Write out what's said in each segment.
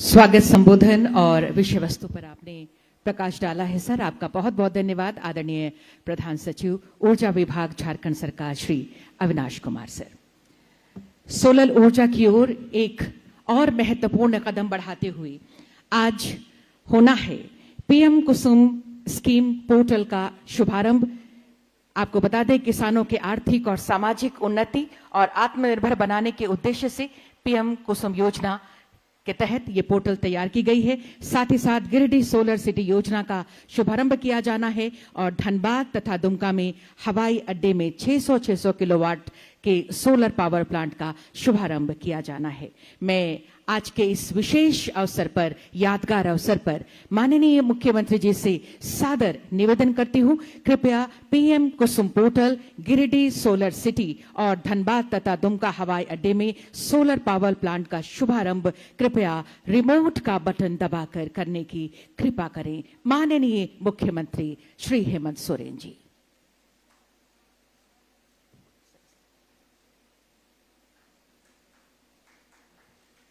स्वागत संबोधन और विषय वस्तु पर आपने प्रकाश डाला है सर, आपका बहुत बहुत धन्यवाद। आदरणीय प्रधान सचिव ऊर्जा विभाग झारखंड सरकार श्री अविनाश कुमार सर। सोलर ऊर्जा की ओर एक और महत्वपूर्ण कदम बढ़ाते हुए आज होना है पीएम कुसुम स्कीम पोर्टल का शुभारंभ। आपको बता दें, किसानों के आर्थिक और सामाजिक उन्नति और आत्मनिर्भर बनाने के उद्देश्य से पीएम कुसुम योजना के तहत ये पोर्टल तैयार की गई है। साथ ही साथ गिरिडीह सोलर सिटी योजना का शुभारंभ किया जाना है और धनबाद तथा दुमका में हवाई अड्डे में 600 किलोवाट के सोलर पावर प्लांट का शुभारंभ किया जाना है। मैं आज के इस विशेष अवसर पर, यादगार अवसर पर माननीय मुख्यमंत्री जी से सादर निवेदन करती हूं, कृपया पीएम कुसुम पोर्टल, गिरिडीह सोलर सिटी और धनबाद तथा दुमका हवाई अड्डे में सोलर पावर प्लांट का शुभारंभ कृपया रिमोट का बटन दबाकर करने की कृपा करें। माननीय मुख्यमंत्री श्री हेमंत सोरेन जी।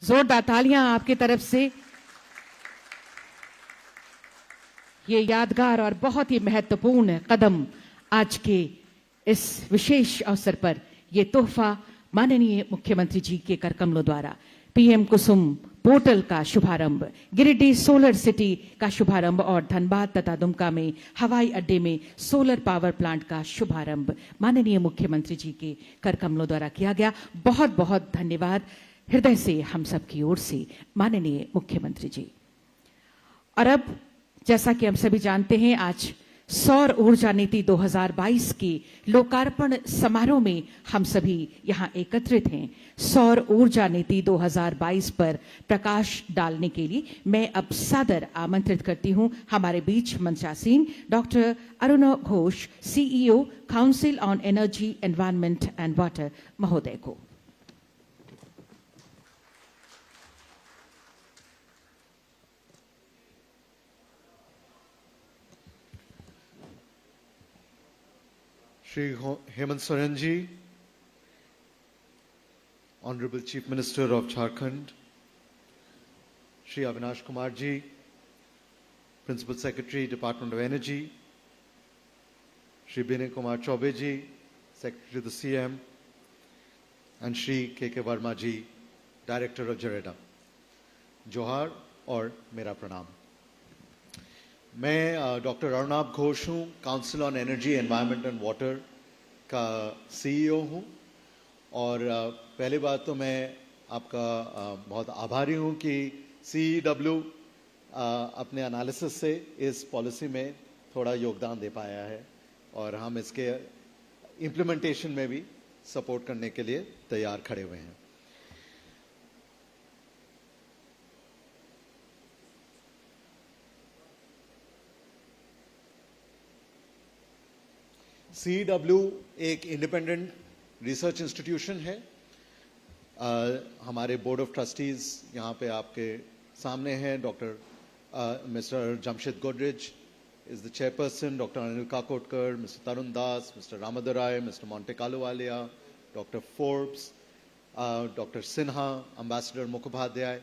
जोरदार तालियां आपकी तरफ से। ये यादगार और बहुत ही महत्वपूर्ण कदम आज के इस विशेष अवसर पर, ये तोहफा माननीय मुख्यमंत्री जी के कर कमलों द्वारा पीएम कुसुम पोर्टल का शुभारंभ, गिरिडीह सोलर सिटी का शुभारंभ और धनबाद तथा दुमका में हवाई अड्डे में सोलर पावर प्लांट का शुभारंभ माननीय मुख्यमंत्री जी के कर कमलों द्वारा किया गया। बहुत बहुत धन्यवाद हृदय से हम सब की ओर से माननीय मुख्यमंत्री जी। और अब जैसा कि हम सभी जानते हैं, आज सौर ऊर्जा नीति 2022 के लोकार्पण समारोह में हम सभी यहां एकत्रित हैं। सौर ऊर्जा नीति 2022 पर प्रकाश डालने के लिए मैं अब सादर आमंत्रित करती हूं हमारे बीच मंचासीन doctor Arun Ghosh, CEO council on energy, environment and water महोदय को। Shri Hemant Soren ji, Honorable Chief Minister of Jharkhand, Shri Avinash Kumar ji, Principal Secretary, Department of Energy, Shri Binay Kumar Chaube ji, Secretary to the CM, and Shri K.K. Verma ji, Director of JEREDA. जोहार और मेरा प्रणाम। मैं doctor Arunabh Ghosh हूँ, council on energy, environment and water का CEO हूँ। और पहली बात तो मैं आपका बहुत आभारी हूँ कि CEW अपने एनालिसिस से इस पॉलिसी में थोड़ा योगदान दे पाया है और हम इसके इम्प्लीमेंटेशन में भी सपोर्ट करने के लिए तैयार खड़े हुए हैं। CEW एक इंडिपेंडेंट रिसर्च इंस्टीट्यूशन है। हमारे बोर्ड ऑफ ट्रस्टीज यहाँ पे आपके सामने हैं। Doctor mister Jamshed Godrej is the chairperson, doctor Anil Kakodkar, mister Tarun Das, mister Ramadorai, mister Montek Ahluwalia, doctor Forbes, doctor Sinha, ambassador Mukhopadhyay,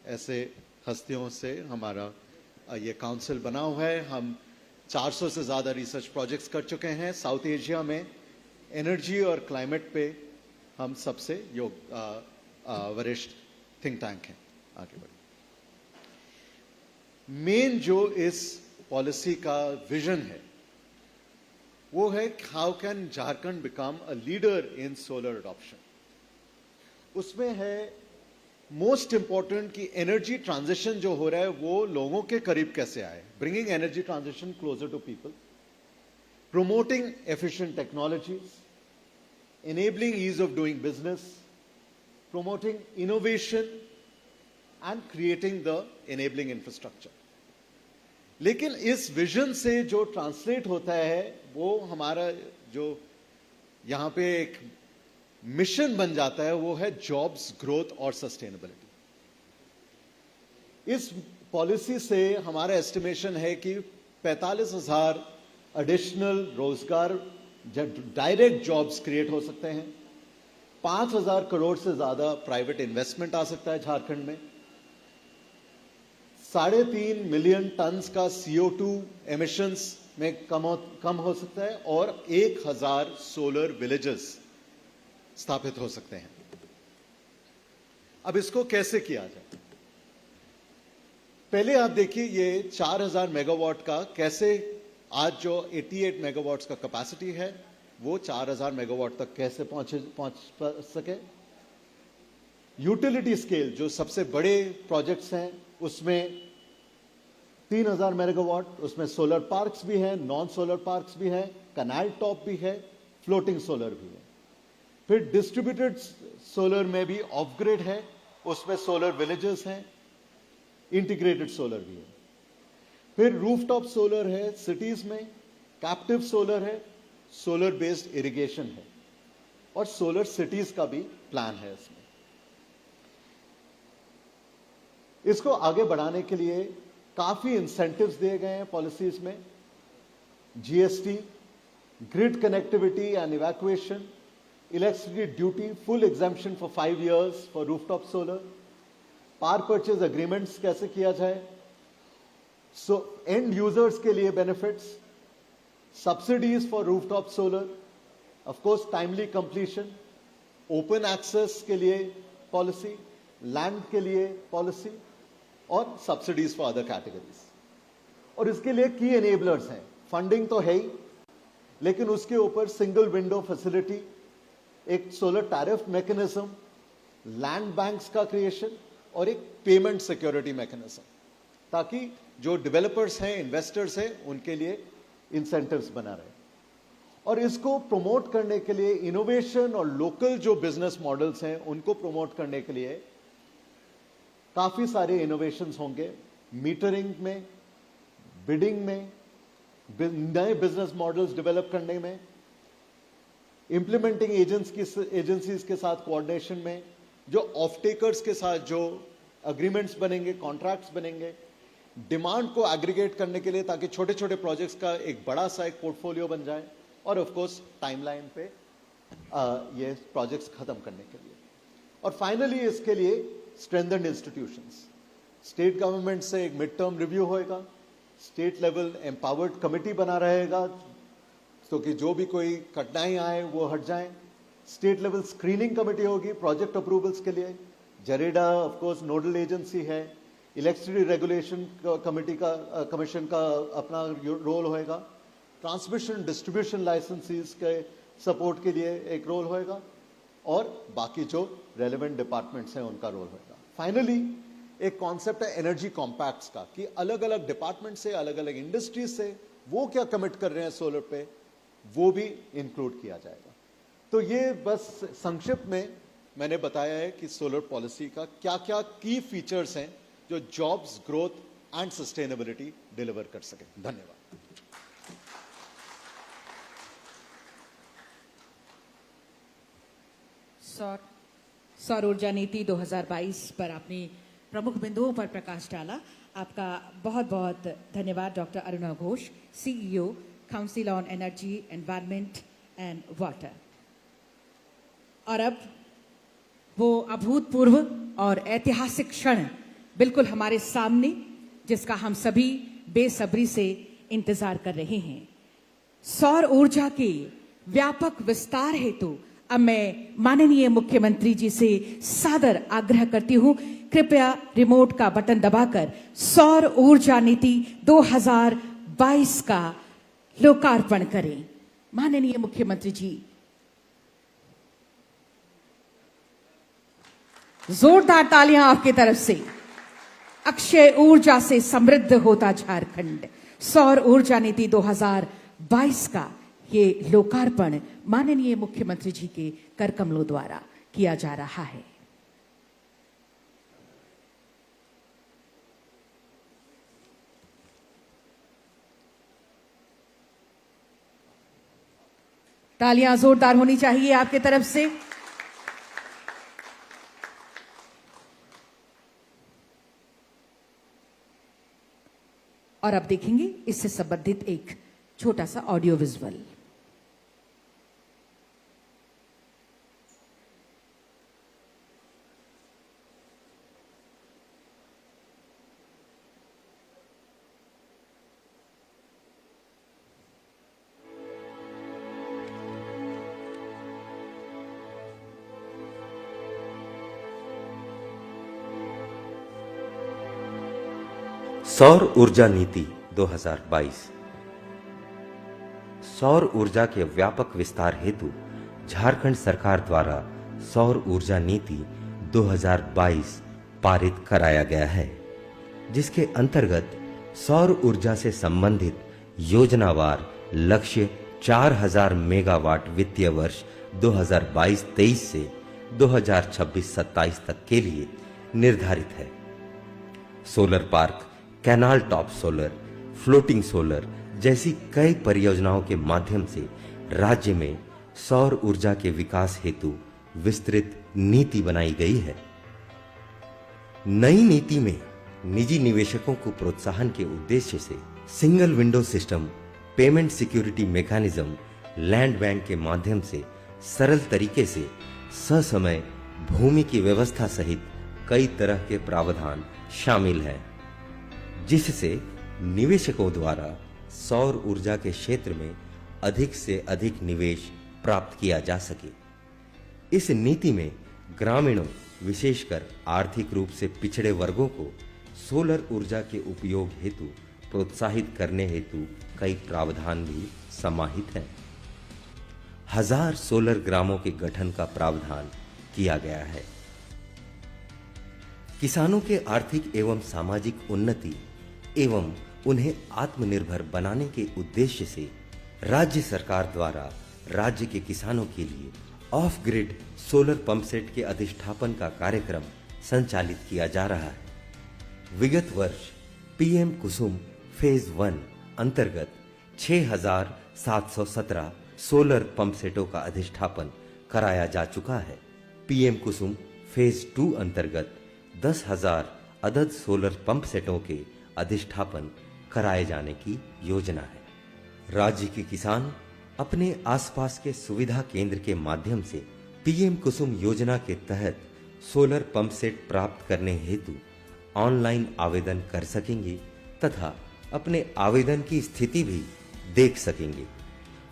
ऐसे हस्तियों से हमारा ये काउंसिल बना हुआ है। हम 400 से ज़्यादा रिसर्च प्रोजेक्ट्स कर चुके हैं। साउथ एशिया में एनर्जी और क्लाइमेट पे हम सबसे वरिष्ठ थिंक टैंक हैं। आगे बढ़े। मेन जो इस पॉलिसी का विजन है वो है how can Jharkhand become a leader in solar adoption. उसमें है मोस्ट इंपॉर्टेंट कि एनर्जी ट्रांजिशन जो हो रहा है वो लोगों के करीब कैसे आए, bringing energy transition closer to people, promoting efficient technologies, enabling ease of doing business, promoting innovation and creating the enabling infrastructure. लेकिन इस विजन से जो ट्रांसलेट होता है वो हमारा जो यहाँ पे एक मिशन बन जाता है वो है जॉब्स, ग्रोथ और सस्टेनेबिलिटी। इस पॉलिसी से हमारा एस्टिमेशन है कि 45,000 एडिशनल रोजगार, डायरेक्ट जॉब्स क्रिएट हो सकते हैं। 5,000 करोड़ से ज्यादा प्राइवेट इन्वेस्टमेंट आ सकता है झारखंड में। 3.5 मिलियन टन्स का CO2 एमिशंस में कम हो सकता है और 1000 सोलर विलेजेस स्थापित हो सकते हैं। अब इसको कैसे किया जाए? पहले आप देखिए ये 4000 मेगावाट का कैसे, आज जो 88 मेगावाट्स का कैपेसिटी है वो 4000 मेगावाट तक कैसे पहुंच सके। यूटिलिटी स्केल जो सबसे बड़े प्रोजेक्ट्स हैं उसमें 3000 मेगावाट, उसमें सोलर पार्क्स भी हैं, नॉन सोलर पार्क्स भी हैं, कैनाल टॉप भी है, फ्लोटिंग सोलर भी है। फिर डिस्ट्रीब्यूटेड सोलर में भी ऑफ ग्रिड है, उसमें सोलर विलेजेस हैं, इंटीग्रेटेड सोलर भी है। फिर रूफटॉप सोलर है सिटीज में, कैप्टिव सोलर है, सोलर बेस्ड इरिगेशन है और सोलर सिटीज का भी प्लान है इसमें। इसको आगे बढ़ाने के लिए काफी इंसेंटिव्स दिए गए हैं पॉलिसीज में। GST, grid connectivity and evacuation, electricity duty, full exemption for 5 years for rooftop solar, power purchase agreements कैसे किया जाए, एंड यूजर्स के लिए benefits, subsidies for rooftop solar, of course timely completion, open access के लिए policy, land के लिए policy और सब्सिडीज फॉर अदर कैटेगरीज। और इसके लिए की एनेबलर्स हैं। फंडिंग तो है ही, लेकिन उसके ऊपर सिंगल विंडो फैसिलिटी, एक solar tariff mechanism, land banks का क्रिएशन और एक पेमेंट सिक्योरिटी मैकेनिज्म, ताकि जो डेवलपर्स हैं, इन्वेस्टर्स हैं, उनके लिए इंसेंटिव्स बना रहे। और इसको प्रमोट करने के लिए इनोवेशन और लोकल जो बिजनेस मॉडल्स हैं उनको प्रमोट करने के लिए काफी सारे इनोवेशंस होंगे। मीटरिंग में, बिडिंग में, नए बिजनेस मॉडल्स डेवलप करने में, इंप्लीमेंटिंग एजेंसीज के साथ कोऑर्डिनेशन में, जो ऑफ टेकर्स के साथ जो अग्रीमेंट्स बनेंगे, कॉन्ट्रैक्ट्स बनेंगे, डिमांड को एग्रीगेट करने के लिए, ताकि छोटे छोटे प्रोजेक्ट्स का एक बड़ा सा एक पोर्टफोलियो बन जाए, और ऑफ कोर्स टाइमलाइन पे ये प्रोजेक्ट्स खत्म करने के लिए। और फाइनली इसके लिए स्ट्रेंथन्ड इंस्टीट्यूशंस, स्टेट गवर्नमेंट से एक मिड टर्म रिव्यू होएगा, स्टेट लेवल एम्पावर्ड कमिटी बना रहेगा तो कि जो भी कोई कठिनाई आए वो हट जाए। स्टेट लेवल स्क्रीनिंग कमेटी होगी प्रोजेक्ट अप्रूवल्स के लिए। JREDA of course nodal agency है। इलेक्ट्रिसिटी रेगुलेशन कमेटी का कमीशन का अपना रोल होएगा। ट्रांसमिशन डिस्ट्रीब्यूशन लाइसेंसेस के सपोर्ट के लिए एक रोल होएगा, और बाकी जो रेलेवेंट डिपार्टमेंट्स हैं उनका रोल होएगा। फाइनली एक कॉन्सेप्ट है एनर्जी कॉम्पैक्ट्स का, कि अलग अलग डिपार्टमेंट से, अलग अलग इंडस्ट्रीज से वो क्या कमिट कर रहे हैं सोलर पे, वो भी इंक्लूड किया जाएगा। तो ये बस संक्षिप्त में मैंने बताया है कि सोलर पॉलिसी का क्या क्या की फीचर्स हैं जो jobs, growth and sustainability deliver कर सके। धन्यवाद। सौर ऊर्जा नीति 2022 पर आपने प्रमुख बिंदुओं पर प्रकाश डाला। आपका बहुत बहुत धन्यवाद doctor Aruna Ghosh, CEO, council on energy, environment and water. और अब वो अभूतपूर्व और ऐतिहासिक क्षण बिल्कुल हमारे सामने, जिसका हम सभी बेसब्री से इंतजार कर रहे हैं। सौर ऊर्जा के व्यापक विस्तार हेतु अब मैं माननीय मुख्यमंत्री जी से सादर आग्रह करती हूं, कृपया रिमोट का बटन दबाकर सौर ऊर्जा नीति 2022 का लोकार्पण करें। माननीय मुख्यमंत्री जी, जोरदार तालियां आपकी तरफ से। अक्षय ऊर्जा से समृद्ध होता झारखंड, सौर ऊर्जा नीति 2022 का ये लोकार्पण माननीय मुख्यमंत्री जी के कर कमलों द्वारा किया जा रहा है। तालियां जोरदार होनी चाहिए आपकी तरफ से। और अब देखेंगे इससे संबंधित एक छोटा सा ऑडियो विजुअल। सौर ऊर्जा नीति 2022। सौर ऊर्जा के व्यापक विस्तार हेतु झारखंड सरकार द्वारा सौर ऊर्जा नीति 2022 पारित कराया गया है, जिसके अंतर्गत सौर ऊर्जा से संबंधित योजनावार लक्ष्य 4000 मेगावाट वित्तीय वर्ष 2022-23 से 2026-27 तक के लिए निर्धारित है। Solar park, canal top solar, floating solar जैसी कई परियोजनाओं के माध्यम से राज्य में सौर ऊर्जा के विकास हेतु विस्तृत नीति बनाई गई है। नई नीति में निजी निवेशकों को प्रोत्साहन के उद्देश्य से single window system, payment security mechanism, land bank के माध्यम से सरल तरीके से ससमय भूमि की व्यवस्था सहित कई तरह के प्रावधान शामिल हैं, जिससे निवेशकों द्वारा सौर ऊर्जा के क्षेत्र में अधिक से अधिक निवेश प्राप्त किया जा सके। इस नीति में ग्रामीणों, विशेषकर आर्थिक रूप से पिछड़े वर्गों को सोलर ऊर्जा के उपयोग हेतु प्रोत्साहित करने हेतु कई प्रावधान भी समाहित हैं। 1000 सोलर ग्रामों के गठन का प्रावधान किया गया है। किसानों के आर्थिक एवं सामाजिक उन्नति एवं उन्हें आत्मनिर्भर बनाने के उद्देश्य से राज्य सरकार द्वारा राज्य के किसानों के लिए of grid solar pump set के अधिष्ठापन का कार्यक्रम संचालित किया जा रहा है। विगत वर्ष पीएम कुसुम फेज 1 अंतर्गत 6717 सोलर पंप सेटों का अधिष्ठापन कराया जा चुका है। पीएम कुसुम फेज 2 अंतर्गत 10,000 अदद सोलर पंप सेटों के अधिष्ठापन कराए जाने की योजना है। राज्य के किसान अपने आसपास के सुविधा केंद्र के माध्यम से पीएम कुसुम योजना के तहत सोलर पंप सेट प्राप्त करने हेतु ऑनलाइन आवेदन कर सकेंगे तथा अपने आवेदन की स्थिति भी देख सकेंगे।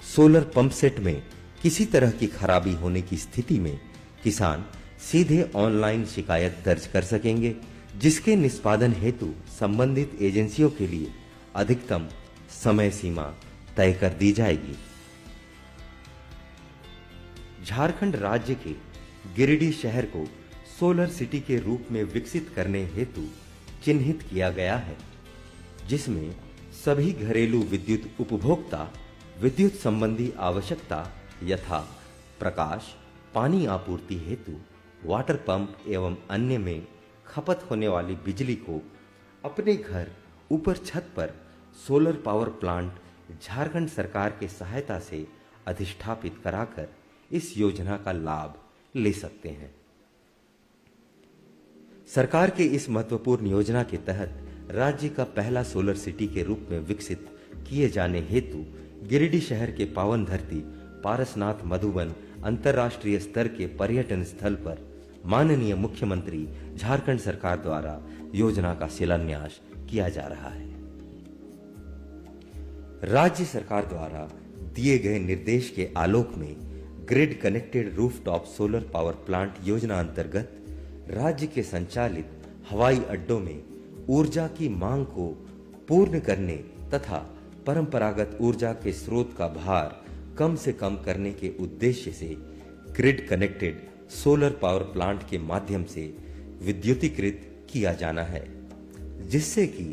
सोलर पंप सेट में किसी तरह की खराबी होने की स्थिति में किसान सीधे ऑनलाइन शिकायत दर्ज कर सकेंगे, जिसके निष्पादन हेतु संबंधित एजेंसियों के लिए अधिकतम समय सीमा तय कर दी जाएगी। झारखंड राज्य के गिरिडीह शहर को सोलर सिटी के रूप में विकसित करने हेतु चिन्हित किया गया है, जिसमें सभी घरेलू विद्युत उपभोक्ता विद्युत संबंधी आवश्यकता यथा प्रकाश, पानी आपूर्ति हेतु वाटर पंप एवं अन्य में खपत होने वाली बिजली को अपने घर ऊपर छत पर सोलर पावर प्लांट झारखंड सरकार के सहायता से अधिष्ठापित कराकर इस योजना का लाभ ले सकते हैं। सरकार के इस महत्वपूर्ण योजना के तहत राज्य का पहला सोलर सिटी के रूप में विकसित किए जाने हेतु गिरिडीह शहर के पावन धरती पारसनाथ मधुबन अंतर्राष्ट्रीय स्तर के पर्यटन स्थल पर माननीय मुख्यमंत्री झारखंड सरकार द्वारा योजना का शिलान्यास किया जा रहा है। राज्य सरकार द्वारा दिए गए निर्देश के आलोक में grid connected rooftop solar power plant योजना अंतर्गत राज्य के संचालित हवाई अड्डों में ऊर्जा की मांग को पूर्ण करने तथा परंपरागत ऊर्जा के स्रोत का भार कम से कम करने के उद्देश्य से grid connected solar power plant के माध्यम से विद्युतीकृत किया जाना है, जिससे कि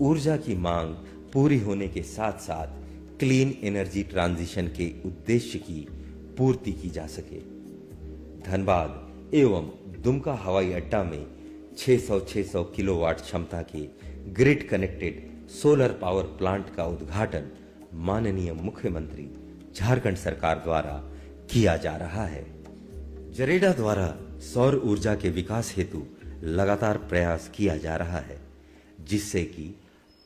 ऊर्जा की मांग पूरी होने के साथ साथ क्लीन एनर्जी ट्रांजिशन के उद्देश्य की पूर्ति की जा सके। धनबाद एवं दुमका हवाई अड्डा में 600 किलोवाट क्षमता के grid connected solar power plant का उद्घाटन माननीय मुख्यमंत्री झारखंड सरकार द्वारा किया जा रहा है। जरेडा द्वारा सौर ऊर्जा के विकास हेतु लगातार प्रयास किया जा रहा है, जिससे कि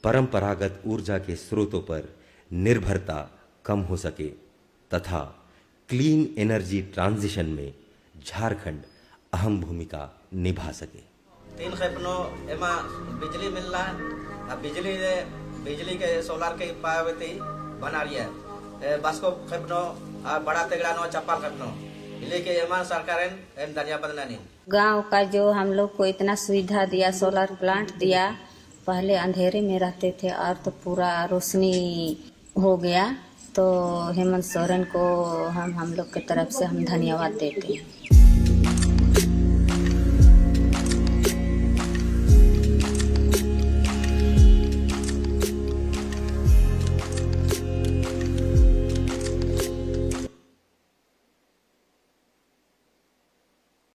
परंपरागत ऊर्जा के स्रोतों पर निर्भरता कम हो सके तथा क्लीन एनर्जी ट्रांजिशन में झारखंड अहम भूमिका निभा सके। 3 खेपनो एमा बिजली मिल रहा है। अब बिजली के सोलर के पावती बना लिया है। बास्को खेपनो बड़ा तेगड़ानो चप्पल खेपनो लेके एमा सरकार एम धन्यवाद नहीं। गांव का जो हम लोग को इतना सुविधा दिया, सोलर प्लांट दिया, पहले अंधेरे में रहते थे और तो पूरा रोशनी हो गया, तो हेमंत सोरेन को हम लोग की तरफ से हम धन्यवाद देते हैं।